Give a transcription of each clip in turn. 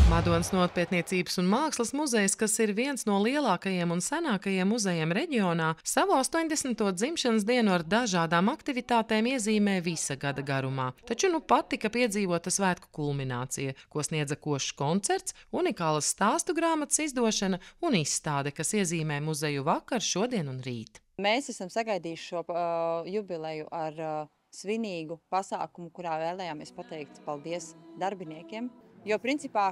Madonas nopietniecības un mākslas muzejs, kas ir viens no lielākajiem un senākajiem muzejiem reģionā, savu 80. dzimšanas dienu ar dažādām aktivitātēm iezīmē visa gada garumā. Taču nu pat tika piedzīvota svētku kulminācija, ko sniedza košs koncerts, unikālas stāstu grāmatas izdošana un izstāde, kas iezīmē muzeju vakar, šodien un rīt. Mēs esam sagaidījuši šo jubileju ar svinīgu pasākumu, kurā vēlējāmies pateikt paldies darbiniekiem. Jo, principā,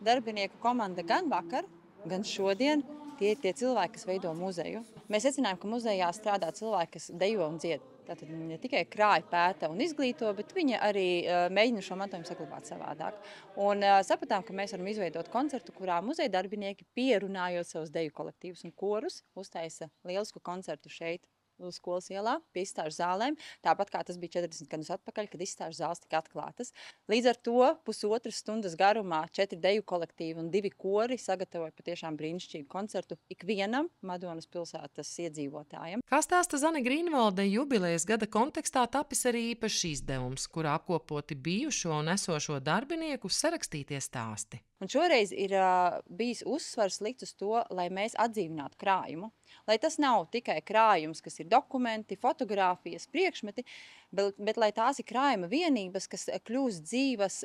darbinieku komanda gan vakar, gan šodien, tie ir tie cilvēki, kas veido muzeju. Mēs secinājām, ka muzejā strādā cilvēki, kas dejo un dzied. Tātad viņi ne tikai krāja, pēta un izglīto, bet viņi arī mēģina šo mantojumu saglabāt savādāk. Un sapratām, ka mēs varam izveidot koncertu, kurā muzeja darbinieki, pierunājot savus deju kolektīvus un korus, uztaisa lielisku koncertu šeit uz Skolas ielā, pie izstāžu zālēm, tāpat kā tas bija 40 gadus atpakaļ, kad izstāžu zāles tika atklātas. Līdz ar to 1,5 stundas garumā 4 deju kolektīvi un 2 kori sagatavoja patiešām brīnišķīgu koncertu ikvienam Madonas pilsētas iedzīvotājiem. Kā stāsta Zane Grīnvalde, jubilejas gada kontekstā tapis arī īpašs izdevums, kurā apkopoti bijušo un esošo darbinieku sarakstītie stāsti. Un šoreiz ir bijis uzsvars likts uz to, lai mēs atdzīvinātu krājumu. Lai tas nav tikai krājums, kas ir dokumenti, fotogrāfijas, priekšmeti, bet lai tās ir krājuma vienības, kas kļūst dzīvas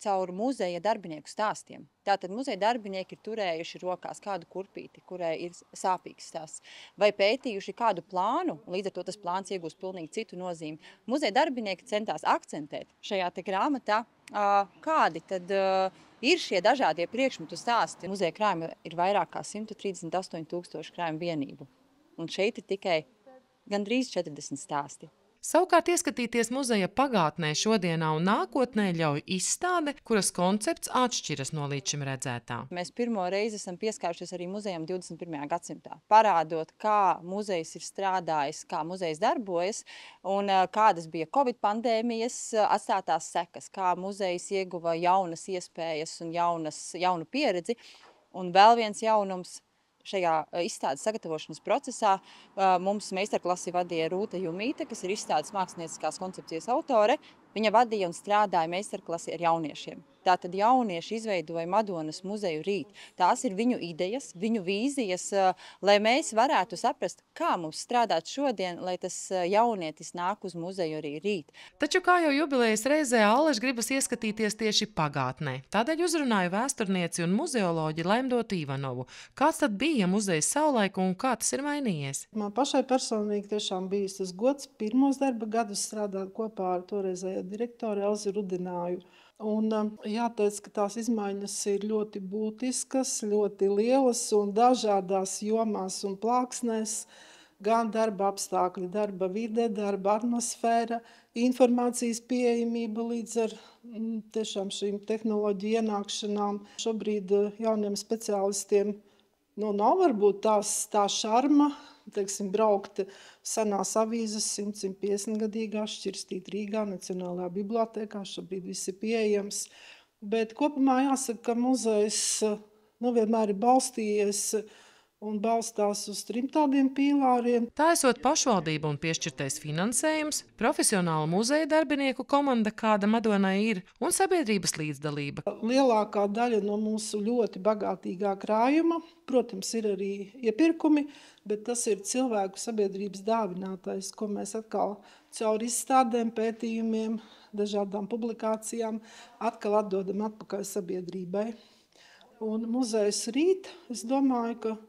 caur muzeja darbinieku stāstiem. Tātad muzeja darbinieki ir turējuši rokās kādu kurpīti, kurai ir sāpīgs stāsts, vai pētījuši kādu plānu, līdz ar to tas plāns iegūst pilnīgi citu nozīmi. Muzeja darbinieki centās akcentēt šajā te grāmatā, kādi tad ir šie dažādie priekšmetu stāsti. Muzeja krājuma ir vairāk kā 138,000 krājuma vienību, un šeit ir tikai gandrīz 40 stāsti. Savukārt ieskatīties muzeja pagātnē, šodienā un nākotnē ļauj izstāde, kuras koncepts atšķiras no līdz šim redzētā. Mēs pirmo reizi esam pieskārušies arī muzejam 21. gadsimtā, parādot, kā muzejs ir strādājis, kā muzejs darbojas un kādas bija Covid pandēmijas atstātās sekas, kā muzejs ieguva jaunas iespējas un jaunu pieredzi. Un vēl viens jaunums. Šajā izstādes sagatavošanas procesā mums meistarklasi vadīja Rūta Jumīte, kas ir izstādes mākslinieckās koncepcijas autore. Viņa vadīja un strādāja meistarklasi ar jauniešiem. Tātad jaunieši izveidoja Madonas muzeju rīt. Tās ir viņu idejas, viņu vīzijas, lai mēs varētu saprast, kā mums strādāt šodien, lai tas jaunietis nāk uz muzeju arī rīt. Taču, kā jau jubilejas reizē, Alež gribas ieskatīties tieši pagātnē. Tādēļ uzrunāju vēsturnieci un muzeoloģi Laimdotu Ivanovu. Kāds tad bija muzejs savulaik un kā tas ir mainījies? Man pašai personīgi tiešām bijis tas gods pirmos darba gadus strādāt kopā ar toreizējo direktoru Elzi Rudināju. Un jāteic, ka tās izmaiņas ir ļoti būtiskas, ļoti lielas un dažādās jomās un plāksnēs. Gan darba apstākļi, darba vide, darba atmosfēra, informācijas pieejamība līdz ar tiešām šīm tehnoloģiju ienākšanām. Šobrīd jauniem speciālistiem nav varbūt tā šarma, teiksim, braukt senās avīzes 150 gadīgās, šķirstīt Rīgā, Nacionālajā bibliotēkā, šobrīd viss ir pieejams. Bet kopumā jāsaka, ka muzejs vienmēr ir balstījies un balstās uz 3 tādiem pīlāriem. Tā esot pašvaldība un piešķirtais finansējums, profesionāla muzeja darbinieku komanda, kāda Madonai ir, un sabiedrības līdzdalība. Lielākā daļa no mūsu ļoti bagātīgā krājuma, protams, ir arī iepirkumi, bet tas ir cilvēku sabiedrības dāvinātais, ko mēs atkal caur izstādēm, pētījumiem, dažādām publikācijām atkal atdodam atpakaļ sabiedrībai. Un muzejs rīt, es domāju, ka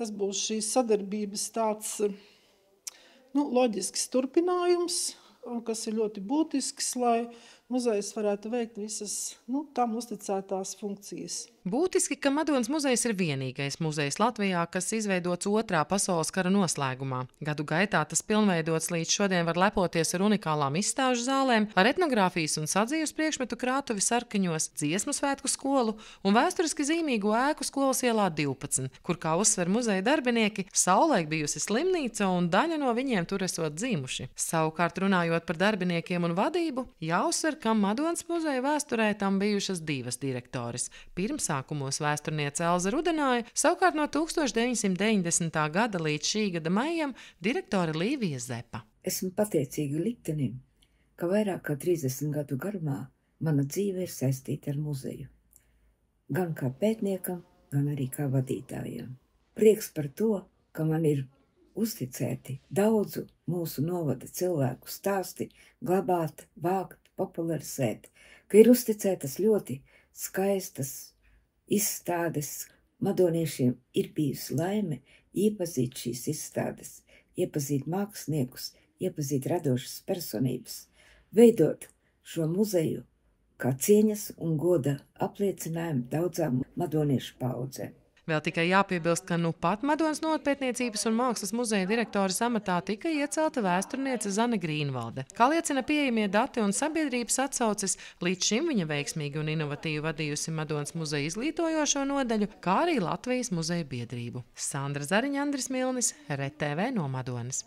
tas būs šīs sadarbības tāds loģisks turpinājums, kas ir ļoti būtisks, lai muzejs varētu veikt visas tam uzticētās funkcijas. Būtiski, ka Madonas muzejs ir vienīgais muzejs Latvijā, kas izveidots 2. pasaules kara noslēgumā. Gadu gaitā tas pilnveidots līdz šodien var lepoties ar unikālām izstāžu zālēm, ar etnogrāfijas un sadzīves priekšmetu krātuvi Sarkaņos, dziesmu svētku skolu un vēsturiski zīmīgu ēku Skolas ielā 12, kur, kā uzsver muzeja darbinieki, savulaik bijusi slimnīca un daļa no viņiem tur esot dzimuši. Savukārt, runājot par darbiniekiem un vadību, jāuzsver, ka Madonas muzeja vēsturē tam bijušas 2 direktoris. Pirmsākumos vēsturniece Elza Rudināja, savukārt no 1990. gada līdz šī gada maijam direktore Līvija Zepa. Esmu pateicīga liktenim, ka vairāk kā 30 gadu garumā mana dzīve ir saistīta ar muzeju. Gan kā pētniekam, gan arī kā vadītājam. Prieks par to, ka man ir uzticēti daudzu mūsu novada cilvēku stāsti glabāt, vākt, popularizēt, ka ir uzticētas ļoti skaistas izstādes. Madoniešiem ir bijusi laime iepazīt šīs izstādes, iepazīt māksliniekus, iepazīt radošas personības, veidot šo muzeju kā cieņas un goda apliecinājumu daudzām madoniešu paudzēm. Vēl tikai jāpiebilst, ka nu pat Madonas novatpētniecības un mākslas muzeja direktoras amatā tika iecelta vēsturniece Zane Grīnvalde. Kā liecina pieejamie dati un sabiedrības atsauces, līdz šim viņa veiksmīgi un inovatīvi vadījusi Madonas muzeja izglītojošo nodaļu, kā arī Latvijas muzeja biedrību. Sandra Zariņa, Andris Milnis, RTV no Madonas.